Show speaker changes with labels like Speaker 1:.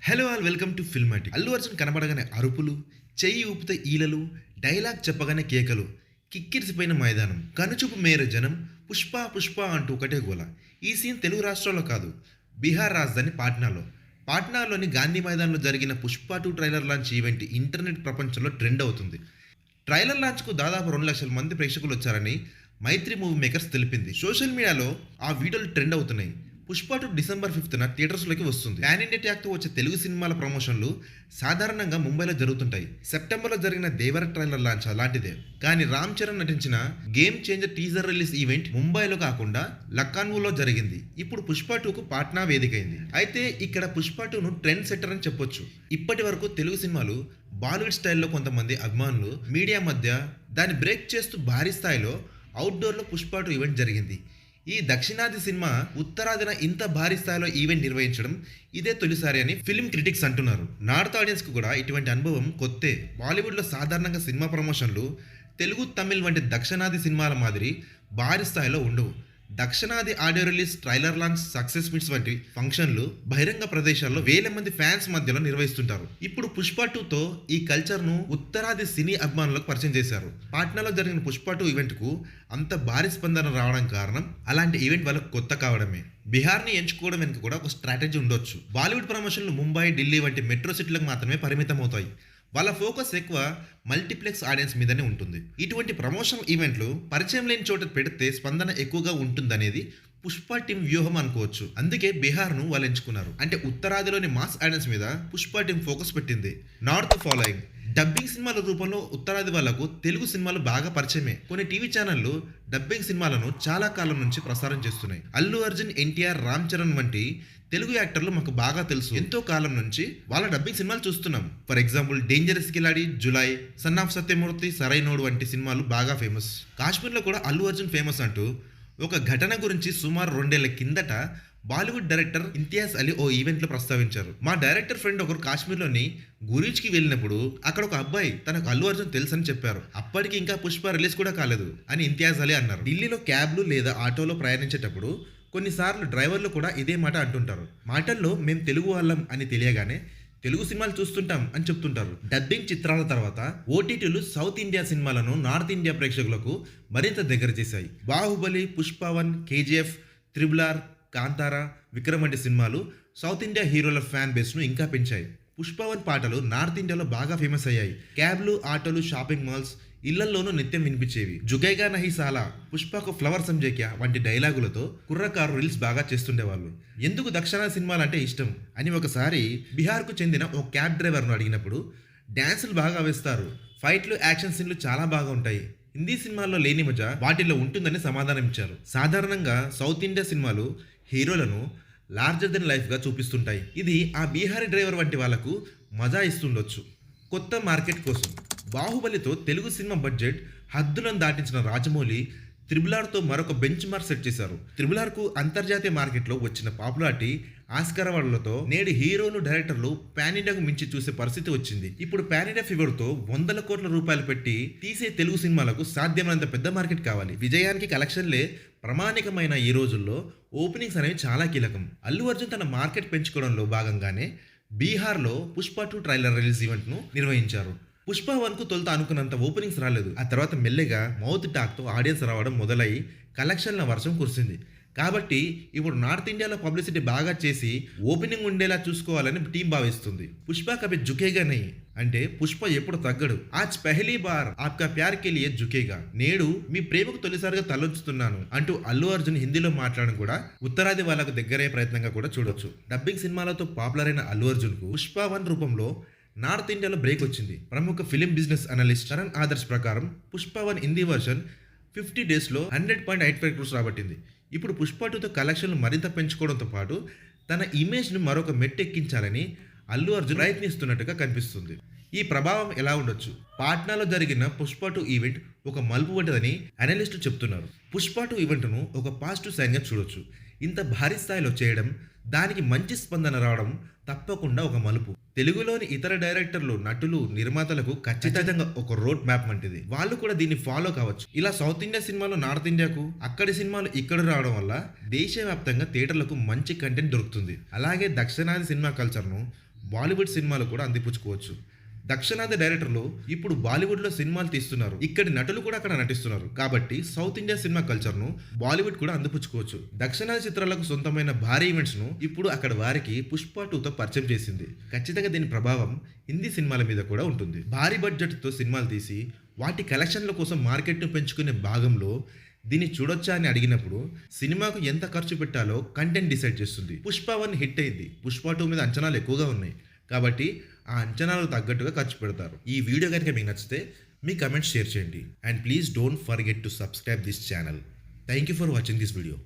Speaker 1: Hello all welcome to Filmatic. Allu Arjun కనబడగానే అరుపులు, చెయ్యి ఊపితే ఈలలు, డైలాగ్ చెప్పగానే కేకలు, కిక్కిరిసిపోయిన మైదానం, కనుచూపు మేర జనం, పుష్ప పుష్ప అంటూ ఒకటే గోల. ఈ సీన్ తెలుగు రాష్ట్రాల్లో కాదు, బీహార్ రాజధాని పాట్నాలో. పాట్నాలోని గాంధీ మైదానంలో జరిగిన Pushpa 2 trailer launch event internet ప్రపంచంలో ట్రెండ్ అవుతుంది. ట్రైలర్ లాంచ్కు దాదాపు 2 లక్షల మంది ప్రేక్షకులు వచ్చారని మైత్రి మూవీ మేకర్స్ తెలిపింది. సోషల్ మీడియాలో ఆ వీడియోలు ట్రెండ్ అవుతున్నాయి. పుష్ప 2 డిసెంబర్ 5న థియేటర్స్లోకి వస్తుంది. పాన్ ఇండియా ట్యాగ్తో వచ్చే తెలుగు సినిమాల ప్రమోషన్లు సాధారణంగా ముంబైలో జరుగుతుంటాయి. సెప్టెంబర్లో జరిగిన దేవర ట్రైలర్ లాంచ్ అలాంటిదే. కానీ రామ్ చరణ్ నటించిన game changer teaser release event ముంబైలో కాకుండా లక్నోలో జరిగింది. ఇప్పుడు పుష్ప 2కు పాట్నా వేదికైంది. అయితే ఇక్కడ పుష్ప 2ను ట్రెండ్ సెట్టర్ అని చెప్పొచ్చు. ఇప్పటి వరకు తెలుగు సినిమాలు బాలీవుడ్ స్టైల్లో కొంతమంది అభిమానులు మీడియా మధ్య దాన్ని బ్రేక్ చేస్తూ భారీ స్థాయిలో అవుట్డోర్లో పుష్ప 2 ఈవెంట్ జరిగింది. ఈ దక్షిణాది సినిమా ఉత్తరాదిన ఇంత భారీ స్థాయిలో ఈవెంట్ నిర్వహించడం ఇదే తొలిసారి అని ఫిల్మ్ క్రిటిక్స్ అంటున్నారు. నార్త్ ఆడియన్స్కు కూడా ఇటువంటి అనుభవం కొత్తే. బాలీవుడ్లో సాధారణంగా సినిమా ప్రమోషన్లు తెలుగు, తమిళ్ వంటి దక్షిణాది సినిమాల మాదిరి భారీ స్థాయిలో ఉండవు. దక్షిణాది audio release, trailer launch, success meets వంటి ఫంక్షన్లు బహిరంగ ప్రదేశాల్లో వేల మంది ఫ్యాన్స్ మధ్యలో నిర్వహిస్తుంటారు. ఇప్పుడు పుష్ప 2తో ఈ కల్చర్ను ఉత్తరాది సినీ అభిమానులకు పరిచయం చేశారు. పాట్నాలో జరిగిన పుష్ప 2 ఈవెంట్కు అంత భారీ స్పందన రావడం కారణం అలాంటి ఈవెంట్ వాళ్ళకు కొత్త కావడమే. బీహార్ని ఎంచుకోవడం వెనుక కూడా ఒక స్ట్రాటజీ ఉండొచ్చు. బాలీవుడ్ ప్రమోషన్లు ముంబై, ఢిల్లీ వంటి మెట్రో సిటీలకు మాత్రమే పరిమితం అవుతాయి. వాళ్ళ ఫోకస్ ఎక్కువ మల్టీప్లెక్స్ ఆడియన్స్ మీదనే ఉంటుంది. ఇటువంటి ప్రమోషనల్ ఈవెంట్లు పరిచయం లేని చోట పెడితే స్పందన ఎక్కువగా ఉంటుందనేది పుష్ప టీం వ్యూహం అనుకోవచ్చు. అందుకే బీహార్ను వాళ్ళు ఎంచుకున్నారు. అంటే ఉత్తరాదిలోని మాస్ ఆడియన్స్ మీద పుష్ప టీం ఫోకస్ పెట్టింది. నార్త్ ఫాలోయింగ్ డబ్బింగ్ సినిమాల రూపంలో ఉత్తరాది వాళ్లకు తెలుగు సినిమాలు బాగా పరిచయమే. కొన్ని టీవీ ఛానళ్లు డబ్బింగ్ సినిమాలను చాలా కాలం నుంచి ప్రసారం చేస్తున్నాయి. అల్లు అర్జున్, ఎన్టీఆర్, రామ్ చరణ్ వంటి తెలుగు యాక్టర్లు మాకు బాగా తెలుసు. ఎంతో కాలం నుంచి వాళ్ళ డబ్బింగ్ సినిమాలు చూస్తున్నాం. For example dangerous Khiladi, Julai, son of Satyamurthy, Sarrainodu వంటి సినిమాలు బాగా ఫేమస్. కాశ్మీర్లో కూడా అల్లు అర్జున్ ఫేమస్ అంటూ ఒక ఘటన గురించి సుమారు 2 ఏళ్ల కిందట బాలీవుడ్ డైరెక్టర్ ఇంతియాజ్ అలీ ఓ ఈవెంట్లో ప్రస్తావించారు. మా డైరెక్టర్ ఫ్రెండ్ ఒకరు కాశ్మీర్లోని గురీచ్కి వెళ్ళినప్పుడు అక్కడ ఒక అబ్బాయి తనకు అల్లు అర్జున్ తెలుసని చెప్పారు. అప్పటికి ఇంకా పుష్ప రిలీజ్ కూడా కాలేదు అని ఇంతియాజ్ అలీ అన్నారు. ఢిల్లీలో క్యాబ్లు లేదా ఆటోలో ప్రయాణించేటప్పుడు కొన్నిసార్లు డ్రైవర్లు కూడా ఇదే మాట అంటుంటారు. మాటల్లో మేము తెలుగు వాళ్ళం అని తెలియగానే తెలుగు సినిమాలు చూస్తుంటాం అని చెప్తుంటారు. డబ్బింగ్ చిత్రాల తర్వాత ఓటీటీలు సౌత్ ఇండియా సినిమాలను నార్త్ ఇండియా ప్రేక్షకులకు మరింత దగ్గర చేశాయి. Baahubali, Pushpa 1, KGF, triple R, Kantara, Vikram వంటి సినిమాలు సౌత్ ఇండియా హీరోల ఫ్యాన్ బేస్ను ఇంకా పెంచాయి. పుష్ప 1 పాటలు నార్త్ ఇండియాలో బాగా ఫేమస్ అయ్యాయి. క్యాబ్లు, ఆటోలు, షాపింగ్ మాల్స్, ఇళ్లల్లోనూ నిత్యం వినిపించేవి. జుగైగా నహీ సాలా, పుష్పకు ఫ్లవర్ సంజేక్యా వంటి డైలాగులతో కుర్రకారు రీల్స్ బాగా చేస్తుండేవాళ్ళు. ఎందుకు దక్షిణాది సినిమాలు అంటే ఇష్టం అని ఒకసారి బీహార్కు చెందిన ఓ క్యాబ్ డ్రైవర్ను అడిగినప్పుడు డ్యాన్సులు బాగా వేస్తారు, ఫైట్లు, యాక్షన్ సీన్లు చాలా బాగా ఉంటాయి, హిందీ సినిమాల్లో లేని మజా వాటిల్లో ఉంటుందని సమాధానం ఇచ్చారు. సాధారణంగా సౌత్ ఇండియా సినిమాలు హీరోలను లార్జర్ దెన్ లైఫ్గా చూపిస్తుంటాయి. ఇది ఆ బీహారీ డ్రైవర్ వంటి వాళ్లకు మజా ఇస్తుండొచ్చు. కొత్త మార్కెట్ కోసం బాహుబలితో తెలుగు సినిమా బడ్జెట్ హద్దులను దాటించిన రాజమౌళి త్రిబుల్ ఆర్తో మరొక బెంచ్ మార్క్ సెట్ చేశారు. త్రిబుల్ ఆర్కు అంతర్జాతీయ మార్కెట్లో వచ్చిన పాపులారిటీ, ఆస్కార్ అవార్డులతో నేడు హీరోలు, డైరెక్టర్లు పాన్ ఇండియాకు మించి చూసే పరిస్థితి వచ్చింది. ఇప్పుడు పాన్ ఇండియా ఫీవర్తో 100 కోట్ల రూపాయలు పెట్టి తీసే తెలుగు సినిమాలకు సాధ్యమైనంత పెద్ద మార్కెట్ కావాలి. విజయానికి కలెక్షన్లే ప్రామాణికమైన ఈ రోజుల్లో ఓపెనింగ్స్ అనేవి చాలా కీలకం. అల్లు అర్జున్ తన మార్కెట్ పెంచుకోవడంలో భాగంగానే బీహార్లో పుష్ప 2 ట్రైలర్ రిలీజ్ ఈవెంట్ను నిర్వహించారు. పుష్ప 1కు తొలుత అనుకున్నంత ఓపెనింగ్స్ రాలేదు. ఆ తర్వాత మెల్లగా మౌత్ టాక్తో ఆడియన్స్ రావడం మొదలై కలెక్షన్ల వర్షం కురిసింది. కాబట్టి ఇప్పుడు నార్త్ ఇండియాలో పబ్లిసిటీ బాగా చేసి ఓపెనింగ్ ఉండేలా చూసుకోవాలని టీం భావిస్తుంది. పుష్ప కభీ జుకేగా నహీ అంటే పుష్ప ఎప్పుడు తగ్గడు. ఆజ్ పెహలీ బార్ ఆప్కా ప్యార్ కే లియే జుకేగా, నేడు మీ ప్రేమకు తొలిసారిగా తలొంచుతున్నాను అంటూ అల్లు అర్జున్ హిందీలో మాట్లాడడం కూడా ఉత్తరాది వాళ్ళకు దగ్గరయ్యే ప్రయత్నంగా కూడా చూడొచ్చు. డబ్బింగ్ సినిమాలతో పాపులర్ అయిన అల్లు అర్జున్కు పుష్ప 1 రూపంలో నార్త్ ఇండియాలో బ్రేక్ వచ్చింది. ప్రముఖ film business analyst Charan Adarsh ప్రకారం పుష్ప 1 హిందీ వర్షన్ 50 డేస్లో 100.85 crores రాబట్టింది. ఇప్పుడు పుష్ప 2తో కలెక్షన్లు మరింత పెంచుకోవడంతో పాటు తన ఇమేజ్ను మరొక మెట్టెక్కించాలని అల్లు అర్జున్ ప్రయత్నిస్తున్నట్టుగా కనిపిస్తుంది. ఈ ప్రభావం ఎలా ఉండొచ్చు? పాట్నాలో జరిగిన పుష్ప 2 ఈవెంట్ ఒక మలుపు వంటిదని అనలిస్టులు చెప్తున్నారు. పుష్ప 2 ఈవెంట్ను ఒక పాజిటివ్ సైన్గా చూడొచ్చు. ఇంత భారీ స్థాయిలో చేయడం, దానికి మంచి స్పందన రావడం తప్పకుండా ఒక మలుపు. తెలుగులోని ఇతర డైరెక్టర్లు, నటులు, నిర్మాతలకు ఖచ్చితంగా ఒక రోడ్ మ్యాప్ వంటిది. వాళ్ళు కూడా దీన్ని ఫాలో కావచ్చు. ఇలా సౌత్ ఇండియా సినిమాలు నార్త్ ఇండియాకు, అక్కడి సినిమాలు ఇక్కడ రావడం వల్ల దేశవ్యాప్తంగా థియేటర్లకు మంచి కంటెంట్ దొరుకుతుంది. అలాగే దక్షిణాది సినిమా కల్చర్ను బాలీవుడ్ సినిమాలు కూడా అందిపుచ్చుకోవచ్చు. దక్షిణాది డైరెక్టర్లు ఇప్పుడు బాలీవుడ్లో సినిమాలు తీస్తున్నారు. ఇక్కడి నటులు కూడా అక్కడ నటిస్తున్నారు. కాబట్టి సౌత్ ఇండియా సినిమా కల్చర్ను బాలీవుడ్ కూడా అందిపుచ్చుకోవచ్చు. దక్షిణాది చిత్రాలకు సొంతమైన భారీ ఈవెంట్స్ను ఇప్పుడు అక్కడ వారికి పుష్ప 2తో పరిచయం చేసింది. ఖచ్చితంగా దీని ప్రభావం హిందీ సినిమాల మీద కూడా ఉంటుంది. భారీ బడ్జెట్తో సినిమాలు తీసి వాటి కలెక్షన్ల కోసం మార్కెట్ను పెంచుకునే భాగంలో దీన్ని చూడొచ్చా అని అడిగినప్పుడు సినిమాకు ఎంత ఖర్చు పెట్టాలో కంటెంట్ డిసైడ్ చేస్తుంది. పుష్ప 1 హిట్ అయింది. పుష్ప 2 మీద అంచనాలు ఎక్కువగా ఉన్నాయి. కాబట్టి ఆ అంచనాలకు తగ్గట్టుగా ఖర్చు పెడతారు. ఈ వీడియో కనుక మీకు నచ్చితే మీ కమెంట్స్ షేర్ చేయండి. And please don't forget to subscribe this channel. Thank you for watching this video.